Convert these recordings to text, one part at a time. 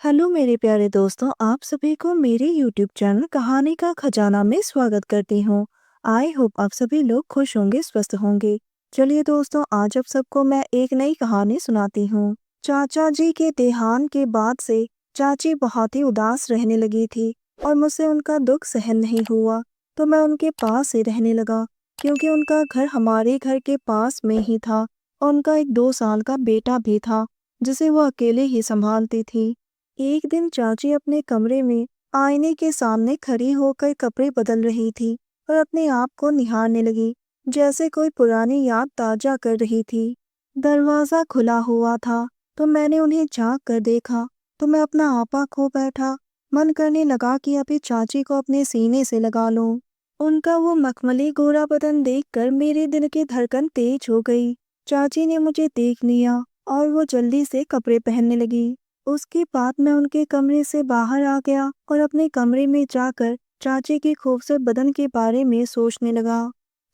Hello मेरे प्यारे दोस्तों, आप सभी को मेरे यूट्यूब चैनल कहानी का खजाना में स्वागत करती हूँ। आई होप आप सभी लोग खुश होंगे, स्वस्थ होंगे। चलिए दोस्तों, आज आप सबको मैं एक नई कहानी सुनाती हूँ। चाचा जी के देहांत के बाद से चाची बहुत ही उदास रहने लगी थी और मुझसे उनका दुख सहन नहीं हुआ, तो मैं उनके पास ही रहने लगा, क्योंकि उनका घर हमारे घर के पास में ही था और उनका एक 2 साल का बेटा भी था, जिसे वो अकेले ही संभालती थी। एक दिन चाची अपने कमरे में आईने के सामने खड़ी होकर कपड़े बदल रही थी और अपने आप को निहारने लगी, जैसे कोई पुरानी याद ताजा कर रही थी। दरवाजा खुला हुआ था, तो मैंने उन्हें झांक कर देखा, तो मैं अपना आपा खो बैठा। मन करने लगा कि अभी चाची को अपने सीने से लगा लूं। उनका वो मखमली गोरा बदन देखकर मेरे दिल की धड़कन तेज हो गई। चाची ने मुझे देख लिया और वो जल्दी से कपड़े पहनने लगी। उसके बाद मैं उनके कमरे से बाहर आ गया और अपने कमरे में जाकर चाची के खूबसूरत बदन के बारे में सोचने लगा।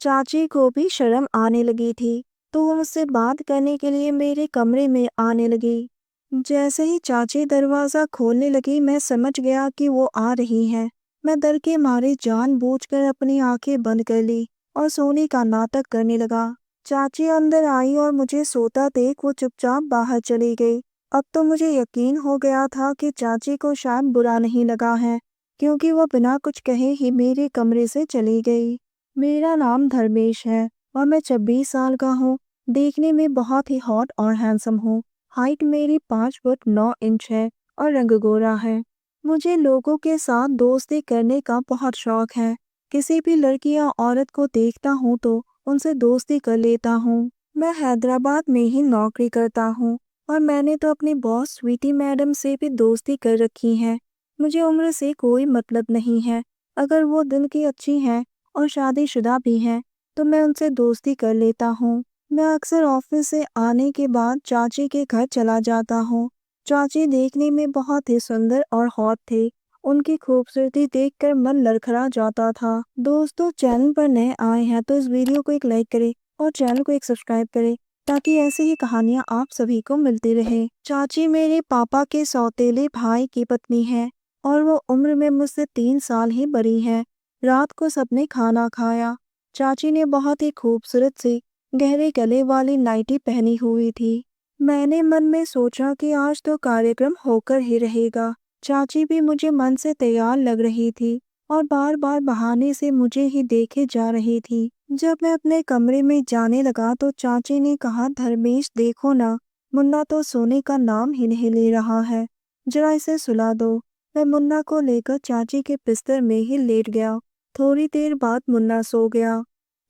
चाची को भी शर्म आने लगी थी, तो वो मुझसे बात करने के लिए मेरे कमरे में आने लगी। जैसे ही चाची दरवाज़ा खोलने लगी, मैं समझ गया कि वो आ रही हैं। मैं डर के मारे जानबूझकर अपनी आंखें बंद कर ली और सोने का नाटक करने लगा। चाची अंदर आई और मुझे सोता देख वो चुपचाप बाहर चली गई। अब तो मुझे यकीन हो गया था कि चाची को शायद बुरा नहीं लगा है, क्योंकि वह बिना कुछ कहे ही मेरे कमरे से चली गई। मेरा नाम धर्मेश है और मैं 26 साल का हूँ। देखने में बहुत ही हॉट और हैंडसम हूँ। हाइट मेरी 5 फुट 9 इंच है और रंग गोरा है। मुझे लोगों के साथ दोस्ती करने का बहुत शौक है। किसी भी लड़की या औरत को देखता हूँ तो उनसे दोस्ती कर लेता हूँ। मैं हैदराबाद में ही नौकरी करता हूँ और मैंने तो अपनी बॉस स्वीटी मैडम से भी दोस्ती कर रखी है। मुझे उम्र से कोई मतलब नहीं है। अगर वो दिल की अच्छी हैं और शादीशुदा भी हैं, तो मैं उनसे दोस्ती कर लेता हूँ। मैं अक्सर ऑफिस से आने के बाद चाची के घर चला जाता हूँ। चाची देखने में बहुत ही सुंदर और हॉट थे। उनकी खूबसूरती देखकर मन लड़खड़ा जाता था। दोस्तों, चैनल पर नए आए हैं तो इस वीडियो को एक लाइक करें और चैनल को एक सब्सक्राइब करें, ताकि ऐसी ही कहानियां आप सभी को मिलती रहे। चाची मेरे पापा के सौतेले भाई की पत्नी है और वो उम्र में मुझसे 3 साल ही बड़ी है। रात को सबने खाना खाया। चाची ने बहुत ही खूबसूरत सी गहरे गले वाली नाइटी पहनी हुई थी। मैंने मन में सोचा कि आज तो कार्यक्रम होकर ही रहेगा। चाची भी मुझे मन से तैयार लग रही थी और बार बार बहाने से मुझे ही देखे जा रही थी। जब मैं अपने कमरे में जाने लगा तो चाची ने कहा, धर्मेश देखो ना, मुन्ना तो सोने का नाम ही नहीं ले रहा है, जरा इसे सुला दो। मैं मुन्ना को लेकर चाची के बिस्तर में ही लेट गया। थोड़ी देर बाद मुन्ना सो गया।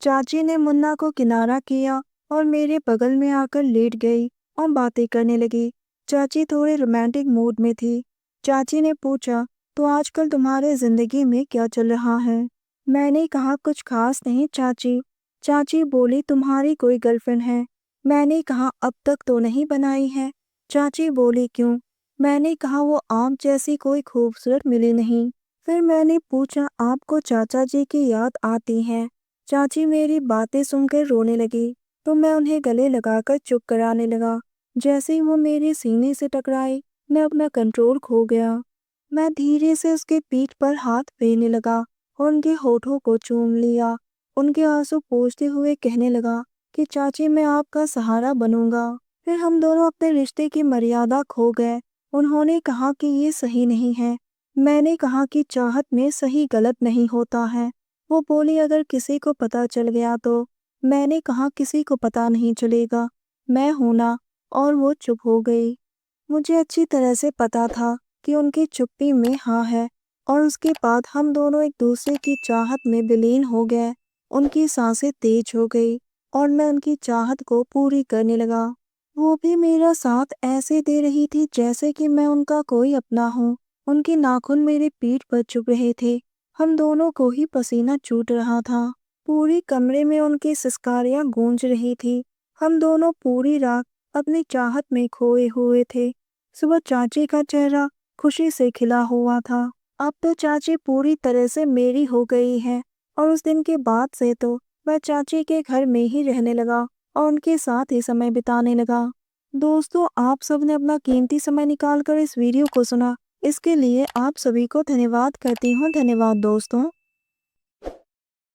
चाची ने मुन्ना को किनारा किया और मेरे बगल में आकर लेट गई और बातें करने लगी। चाची थोड़े रोमांटिक मूड में थी। चाची ने पूछा, तो आजकल तुम्हारे जिंदगी में क्या चल रहा है? मैंने कहा, कुछ खास नहीं चाची। चाची बोली, तुम्हारी कोई गर्लफ्रेंड है? मैंने कहा, अब तक तो नहीं बनाई है। चाची बोली, क्यों? मैंने कहा, वो आप जैसी कोई खूबसूरत मिली नहीं। फिर मैंने पूछा, आपको चाचा जी की याद आती है? चाची मेरी बातें सुनकर रोने लगी, तो मैं उन्हें गले लगाकर चुप कराने लगा। जैसे ही वो मेरे सीने से टकराई, मैं अपना कंट्रोल खो गया। मैं धीरे से उसके पीठ पर हाथ फेरने लगा और उनके होठों को चूम लिया। उनके आंसू पोंछते हुए कहने लगा कि चाची, मैं आपका सहारा बनूंगा। फिर हम दोनों अपने रिश्ते की मर्यादा खो गए। उन्होंने कहा कि ये सही नहीं है। मैंने कहा कि चाहत में सही गलत नहीं होता है। वो बोली, अगर किसी को पता चल गया तो? मैंने कहा, किसी को पता नहीं चलेगा, मैं हूं ना। और वो चुप हो गई। मुझे अच्छी तरह से पता था कि उनकी चुप्पी में हाँ है, और उसके बाद हम दोनों एक दूसरे की चाहत में विलीन हो गए। उनकी सांसें तेज हो गई और मैं उनकी चाहत को पूरी करने लगा। वो भी मेरा साथ ऐसे दे रही थी जैसे कि मैं उनका कोई अपना हूँ। उनके नाखून मेरे पीठ पर चुभ रहे थे। हम दोनों को ही पसीना छूट रहा था। पूरी कमरे में उनकी सिसकारियां गूंज रही थी। हम दोनों पूरी रात अपनी चाहत में खोए हुए थे। सुबह चाची का चेहरा खुशी से खिला हुआ था। अब तो चाची पूरी तरह से मेरी हो गई है और उस दिन के बाद से तो मैं चाची के घर में ही रहने लगा और उनके साथ ही समय बिताने लगा। दोस्तों, आप सबने अपना कीमती समय निकाल कर इस वीडियो को सुना, इसके लिए आप सभी को धन्यवाद करती हूँ। धन्यवाद दोस्तों।